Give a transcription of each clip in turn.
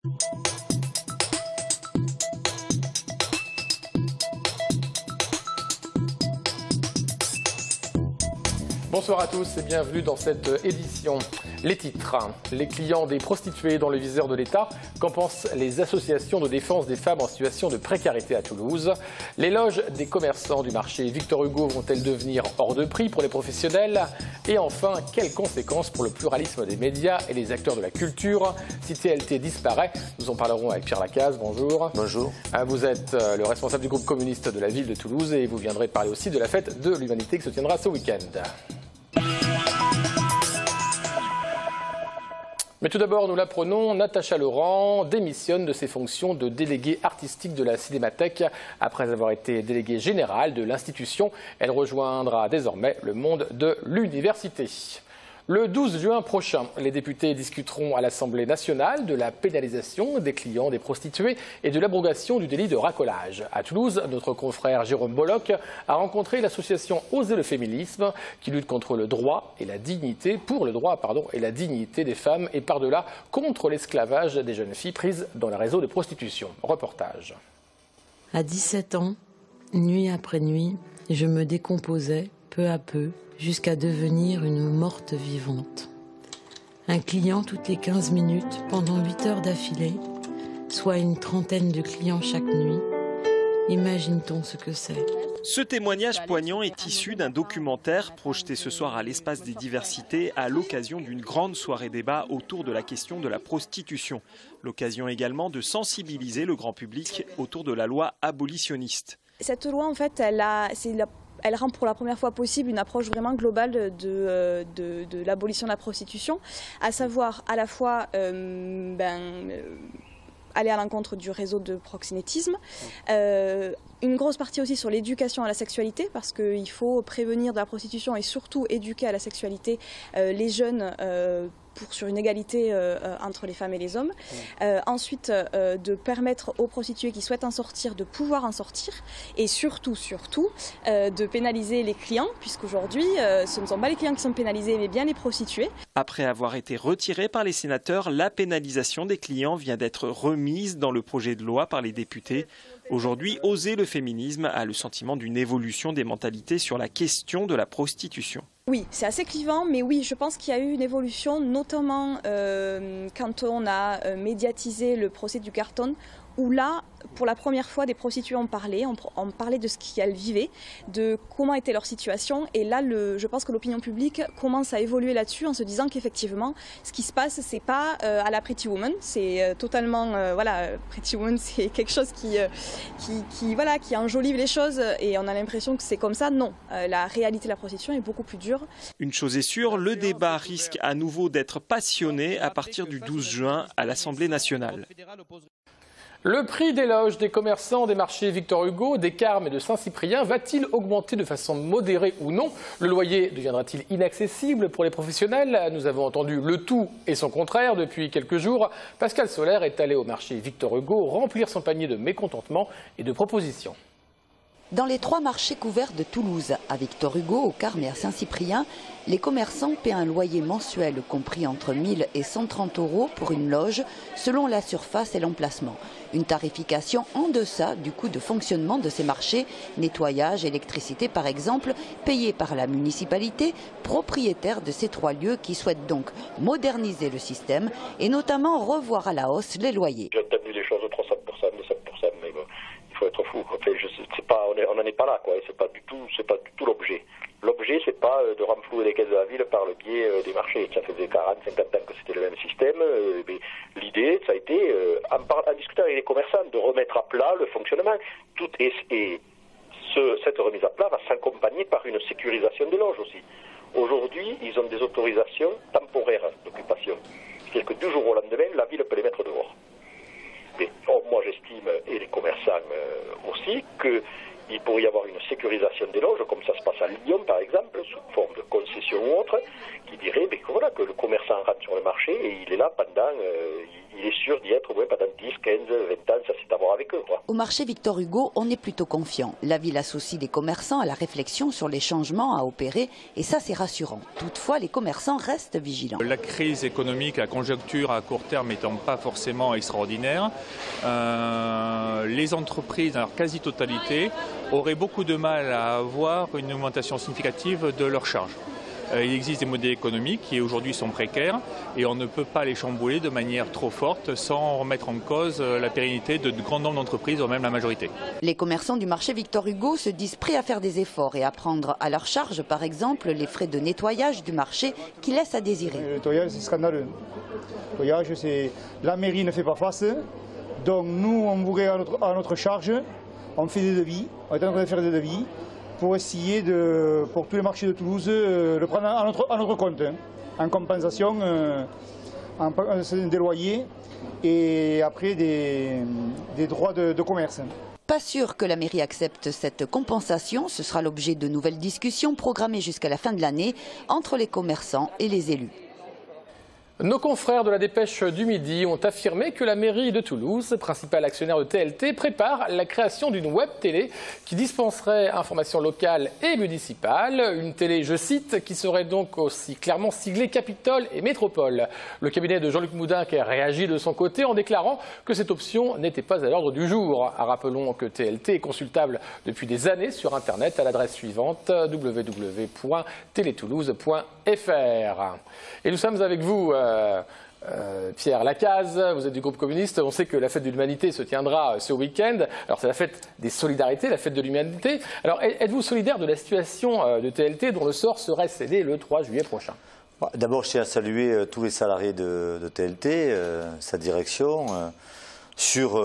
Bonsoir à tous et bienvenue dans cette édition. Les titres, les clients des prostituées dans le viseur de l'État, qu'en pensent les associations de défense des femmes en situation de précarité à Toulouse? Les loges des commerçants du marché Victor Hugo vont-elles devenir hors de prix pour les professionnels? Et enfin, quelles conséquences pour le pluralisme des médias et les acteurs de la culture si TLT disparaît? Nous en parlerons avec Pierre Lacaze, bonjour. Bonjour. Vous êtes le responsable du groupe communiste de la ville de Toulouse et vous viendrez parler aussi de la fête de l'humanité qui se tiendra ce week-end. Mais tout d'abord, nous l'apprenons, Natacha Laurent démissionne de ses fonctions de déléguée artistique de la Cinémathèque. Après avoir été déléguée générale de l'institution, elle rejoindra désormais le monde de l'université. Le 12 juin prochain, les députés discuteront à l'Assemblée nationale de la pénalisation des clients des prostituées et de l'abrogation du délit de racolage. À Toulouse, notre confrère Jérôme Bolloc a rencontré l'association Oser le féminisme qui lutte contre le droit et la dignité, pour le droit et la dignité des femmes et par-delà contre l'esclavage des jeunes filles prises dans les réseaux de prostitution. Reportage. À 17 ans, nuit après nuit, je me décomposais peu à peu, jusqu'à devenir une morte vivante. Un client toutes les 15 minutes, pendant 8 heures d'affilée, soit une trentaine de clients chaque nuit. Imagine-t-on ce que c'est? Ce témoignage poignant est issu d'un documentaire projeté ce soir à l'Espace des Diversités à l'occasion d'une grande soirée débat autour de la question de la prostitution. L'occasion également de sensibiliser le grand public autour de la loi abolitionniste. Cette loi, en fait, elle rend pour la première fois possible une approche vraiment globale de l'abolition de la prostitution, à savoir à la fois aller à l'encontre du réseau de proxénétisme, une grosse partie aussi sur l'éducation à la sexualité, parce qu'il faut prévenir de la prostitution et surtout éduquer à la sexualité les jeunes sur une égalité entre les femmes et les hommes. Ensuite, de permettre aux prostituées qui souhaitent en sortir de pouvoir en sortir. Et surtout, de pénaliser les clients, puisqu'aujourd'hui, ce ne sont pas les clients qui sont pénalisés, mais bien les prostituées. Après avoir été retirée par les sénateurs, la pénalisation des clients vient d'être remise dans le projet de loi par les députés. Aujourd'hui, Oser le féminisme a le sentiment d'une évolution des mentalités sur la question de la prostitution. Oui, c'est assez clivant, mais oui, je pense qu'il y a eu une évolution, notamment quand on a médiatisé le procès du carton, où là, pour la première fois, des prostituées ont parlé de ce qu'elles vivaient, de comment était leur situation. Et là, je pense que l'opinion publique commence à évoluer là-dessus en se disant qu'effectivement, ce qui se passe, c'est pas à la Pretty Woman, c'est totalement, Pretty Woman, c'est quelque chose qui enjolive les choses et on a l'impression que c'est comme ça. Non, la réalité de la prostitution est beaucoup plus dure. Une chose est sûre, le débat risque à nouveau d'être passionné à partir du 12 juin à l'Assemblée nationale. Le prix des loges des commerçants des marchés Victor Hugo, des Carmes et de Saint-Cyprien va-t-il augmenter de façon modérée ou non? Le loyer deviendra-t-il inaccessible pour les professionnels? Nous avons entendu le tout et son contraire depuis quelques jours. Pascal Soler est allé au marché Victor Hugo remplir son panier de mécontentement et de propositions. Dans les 3 marchés couverts de Toulouse, à Victor Hugo, au Carme et à Saint-Cyprien, les commerçants paient un loyer mensuel compris entre 1 000 et 130 € pour une loge, selon la surface et l'emplacement. Une tarification en deçà du coût de fonctionnement de ces marchés, nettoyage, électricité par exemple, payée par la municipalité, propriétaire de ces 3 lieux qui souhaitent donc moderniser le système et notamment revoir à la hausse les loyers. J'ai entendu les choses de 300%, de 5%, mais bon, il faut être fou. Enfin, on n'en est pas là, quoi. C'est pas du tout l'objet. L'objet, c'est pas de renflouer les caisses de la ville par le biais des marchés. Ça faisait 40, 50 ans que c'était le même système. L'idée, ça a été, en discutant avec les commerçants, de remettre à plat le fonctionnement. Cette remise à plat va s'accompagner par une sécurisation des loges aussi. Aujourd'hui, ils ont des autorisations temporaires d'occupation. C'est-à-dire que du jour au lendemain, la ville peut les mettre dehors. Mais moi, j'estime, et les commerçants aussi, qu'il pourrait y avoir une sécurisation des loges, comme ça se passe à Lyon par exemple, sous forme de concession ou autre, qui dirait que le commerçant rentre sur le marché et il est là pendant, il est sûr d'y être au moins pendant 10, 15, 20 ans, ça c'est à voir avec eux, quoi. Au marché Victor Hugo, on est plutôt confiant. La ville associe les commerçants à la réflexion sur les changements à opérer et ça c'est rassurant. Toutefois, les commerçants restent vigilants. La crise économique, la conjoncture à court terme n'étant pas forcément extraordinaire, les entreprises, dans leur quasi-totalité, auraient beaucoup de mal à avoir une augmentation significative de leurs charges. Il existe des modèles économiques qui aujourd'hui sont précaires et on ne peut pas les chambouler de manière trop forte sans remettre en cause la pérennité de grand nombre d'entreprises, ou même la majorité. Les commerçants du marché Victor Hugo se disent prêts à faire des efforts et à prendre à leur charge, par exemple, les frais de nettoyage du marché qui laissent à désirer. Le nettoyage, c'est scandaleux. Le nettoyage, la mairie ne fait pas face. Donc nous, on voudrait à notre charge, on fait des devis, on est en train de faire des devis pour essayer pour tous les marchés de Toulouse, le prendre à notre compte, en compensation des loyers et après des droits de commerce. Pas sûr que la mairie accepte cette compensation, ce sera l'objet de nouvelles discussions programmées jusqu'à la fin de l'année entre les commerçants et les élus. Nos confrères de la Dépêche du Midi ont affirmé que la mairie de Toulouse, principal actionnaire de TLT, prépare la création d'une web télé qui dispenserait informations locales et municipales. Une télé, je cite, qui serait donc aussi clairement siglée Capitole et Métropole. Le cabinet de Jean-Luc Moudinque a réagi de son côté en déclarant que cette option n'était pas à l'ordre du jour. Rappelons que TLT est consultable depuis des années sur Internet à l'adresse suivante www.teletoulouse.fr. Et nous sommes avec vous, Pierre Lacaze, vous êtes du groupe communiste. On sait que la fête de l'humanité se tiendra ce week-end. Alors c'est la fête des solidarités, la fête de l'humanité. Alors êtes-vous solidaire de la situation de TLT dont le sort serait scellé le 3 juillet prochain? D'abord, je tiens à saluer tous les salariés de TLT, sa direction, sur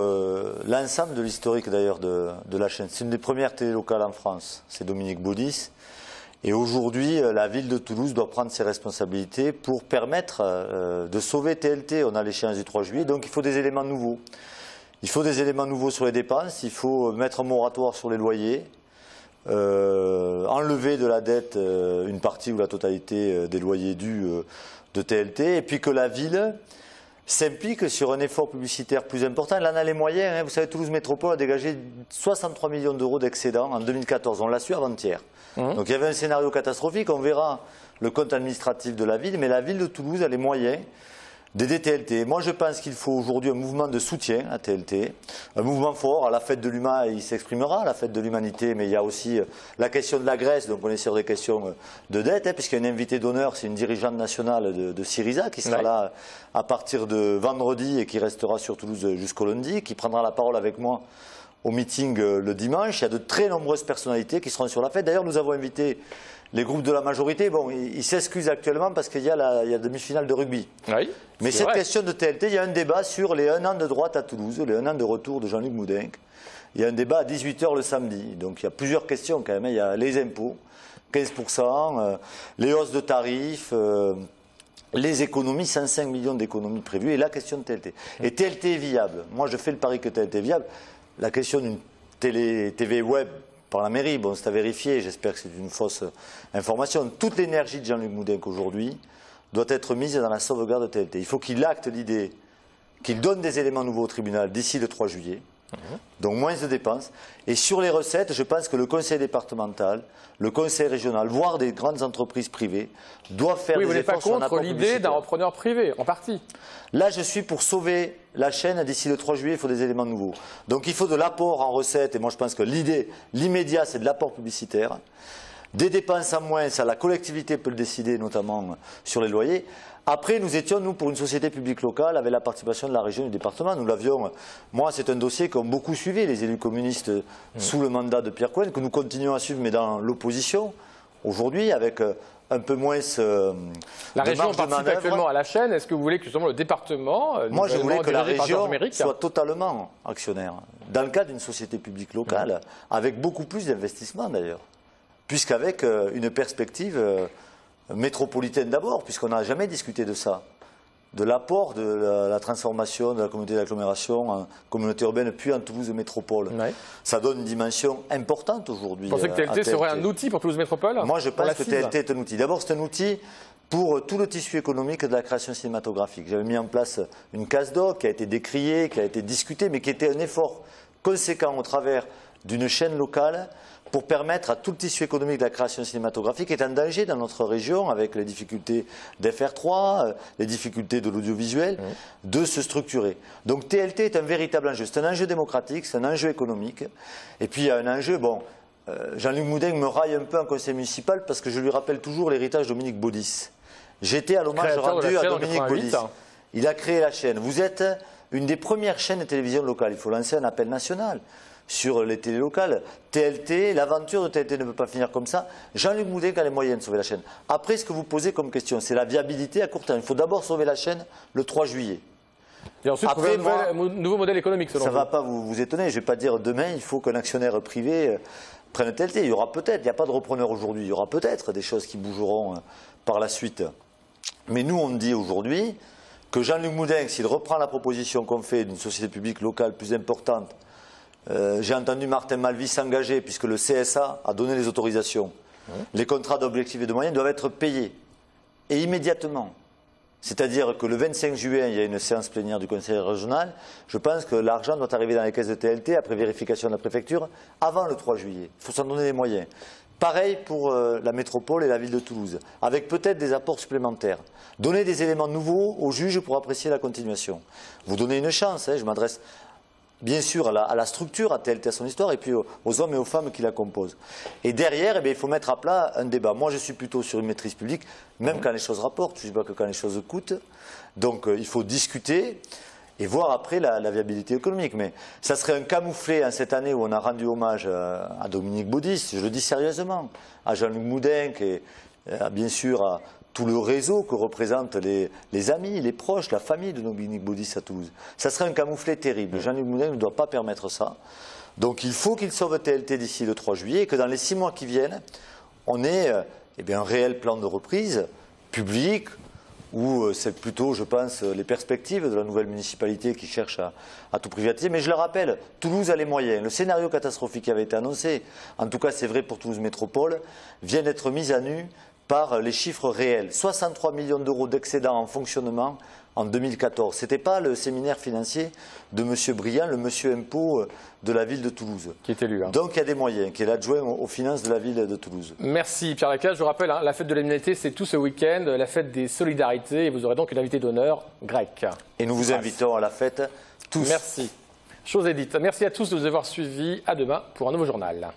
l'ensemble de l'historique d'ailleurs de la chaîne. C'est une des premières télé locales en France, c'est Dominique Baudis. Et aujourd'hui, la ville de Toulouse doit prendre ses responsabilités pour permettre de sauver TLT. On a l'échéance du 3 juillet, donc il faut des éléments nouveaux. Il faut des éléments nouveaux sur les dépenses, il faut mettre un moratoire sur les loyers, enlever de la dette une partie ou la totalité des loyers dus de TLT, et puis que la ville s'implique sur un effort publicitaire plus important. Elle en a les moyens. Vous savez, Toulouse Métropole a dégagé 63 millions d'euros d'excédent en 2014. On l'a su avant-hier. Donc il y avait un scénario catastrophique. On verra le compte administratif de la ville, mais la ville de Toulouse a les moyens d'aider TLT. Moi, je pense qu'il faut aujourd'hui un mouvement de soutien à TLT, un mouvement fort. À la fête de l'humain, il s'exprimera, à la fête de l'humanité, mais il y a aussi la question de la Grèce, donc on est sur des questions de dette, puisqu'il y a une invitée d'honneur, c'est une dirigeante nationale de Syriza, qui sera là à partir de vendredi et qui restera sur Toulouse jusqu'au lundi, qui prendra la parole avec moi au meeting le dimanche. Il y a de très nombreuses personnalités qui seront sur la fête. D'ailleurs, nous avons invité les groupes de la majorité. Bon, ils s'excusent actuellement parce qu'il y a la demi-finale de rugby. Oui, mais cette question de TLT, il y a un débat sur les 1 an de droite à Toulouse, les 1 an de retour de Jean-Luc Moudinque. Il y a un débat à 18 h le samedi. Donc il y a plusieurs questions quand même. Il y a les impôts, 15%, les hausses de tarifs, les économies, 105 millions d'économies prévues, et la question de TLT. Et TLT est viable. Moi, je fais le pari que TLT est viable. La question d'une TV web par la mairie, bon, c'est à vérifier, j'espère que c'est une fausse information. Toute l'énergie de Jean-Luc Moudinque aujourd'hui doit être mise dans la sauvegarde de TLT. Il faut qu'il acte l'idée, qu'il donne des éléments nouveaux au tribunal d'ici le 3 juillet, donc moins de dépenses. Et sur les recettes, je pense que le conseil départemental, le conseil régional, voire des grandes entreprises privées, doivent faire des efforts. Oui, vous n'êtes pas contre l'idée d'un repreneur privé, en partie? Là, je suis pour sauver la chaîne. D'ici le 3 juillet, il faut des éléments nouveaux. Donc il faut de l'apport en recettes, et moi je pense que l'immédiat, c'est de l'apport publicitaire. Des dépenses en moins, ça la collectivité peut le décider, notamment sur les loyers. Après, nous étions, nous, pour une société publique locale, avec la participation de la région et du département. Nous l'avions, moi, c'est un dossier qu'ont beaucoup suivi les élus communistes sous le mandat de Pierre Cohen, que nous continuons à suivre, mais dans l'opposition, aujourd'hui, avec un peu moins la région participe actuellement à la chaîne. Est-ce que vous voulez que justement le département, moi je voulais que la région soit totalement actionnaire, dans le cadre d'une société publique locale, avec beaucoup plus d'investissements d'ailleurs, puisqu'avec une perspective métropolitaine d'abord, puisqu'on n'a jamais discuté de ça, de l'apport de la transformation de la communauté d'agglomération en communauté urbaine, puis en Toulouse Métropole. Ça donne une dimension importante aujourd'hui. Vous pensez que TLT serait un outil pour Toulouse Métropole? Moi, je pense que TLT est un outil. D'abord, c'est un outil pour tout le tissu économique de la création cinématographique. J'avais mis en place une case d'or qui a été décriée, qui a été discutée, mais qui était un effort conséquent au travers d'une chaîne locale pour permettre à tout le tissu économique de la création cinématographique qui est en danger dans notre région avec les difficultés d'FR3, les difficultés de l'audiovisuel, de se structurer. Donc TLT est un véritable enjeu. C'est un enjeu démocratique, c'est un enjeu économique. Et puis il y a un enjeu, bon, Jean-Luc Moudin me raille un peu en conseil municipal parce que je lui rappelle toujours l'héritage de Dominique Baudis. J'étais à l'hommage rendu à Dominique Baudis. Il a créé la chaîne. Vous êtes une des premières chaînes de télévision locale. Il faut lancer un appel national sur les télés locales. TLT, l'aventure de TLT ne peut pas finir comme ça. Jean-Luc Moudin a les moyens de sauver la chaîne. Après, ce que vous posez comme question, c'est la viabilité à court terme. Il faut d'abord sauver la chaîne le 3 juillet. Et ensuite, après, un nouveau modèle économique, selon vous. Ça ne va pas vous étonner. Je ne vais pas dire demain, il faut qu'un actionnaire privé prenne TLT. Il y aura peut-être, il n'y a pas de repreneur aujourd'hui, il y aura peut-être des choses qui bougeront par la suite. Mais nous, on dit aujourd'hui que Jean-Luc Moudin, s'il reprend la proposition qu'on fait d'une société publique locale plus importante, j'ai entendu Martin Malvy s'engager, puisque le CSA a donné les autorisations. Les contrats d'objectifs et de moyens doivent être payés, et immédiatement. C'est-à-dire que le 25 juin, il y a une séance plénière du conseil régional. Je pense que l'argent doit arriver dans les caisses de TLT, après vérification de la préfecture, avant le 3 juillet. Il faut s'en donner les moyens. Pareil pour la métropole et la ville de Toulouse, avec peut-être des apports supplémentaires. Donner des éléments nouveaux aux juges pour apprécier la continuation. Vous donnez une chance, je m'adresse bien sûr à la structure, à TLT, à son histoire, et puis aux hommes et aux femmes qui la composent. Et derrière, il faut mettre à plat un débat. Moi, je suis plutôt sur une maîtrise publique, même quand les choses rapportent, je ne dis pas que quand les choses coûtent. Donc, il faut discuter et voir après la viabilité économique. Mais ça serait un camouflet en cette année où on a rendu hommage à Dominique Baudis, je le dis sérieusement, à Jean-Luc Moudin, et bien sûr à tout le réseau que représentent les amis, les proches, la famille de Dominique Baudis à Toulouse. Ça serait un camouflet terrible. Jean-Luc Moudin ne doit pas permettre ça. Donc il faut qu'il sauve TLT d'ici le 3 juillet et que dans les 6 mois qui viennent, on ait un réel plan de reprise public, où c'est plutôt, je pense, les perspectives de la nouvelle municipalité qui cherche à tout privatiser. Mais je le rappelle, Toulouse a les moyens. Le scénario catastrophique qui avait été annoncé, en tout cas c'est vrai pour Toulouse Métropole, vient d'être mis à nu par les chiffres réels. 63 millions d'euros d'excédent en fonctionnement en 2014. Ce n'était pas le séminaire financier de M. Briand, le monsieur impôt de la ville de Toulouse. Qui est élu. Donc il y a des moyens, qui est l'adjoint aux finances de la ville de Toulouse. Merci Pierre Lacaze. Je vous rappelle, la fête de l'humanité, c'est tout ce week-end, la fête des solidarités. Et vous aurez donc une invitée d'honneur grecque. Et nous vous invitons à la fête tous. Merci. Chose est dite. Merci à tous de nous avoir suivis. À demain pour un nouveau journal.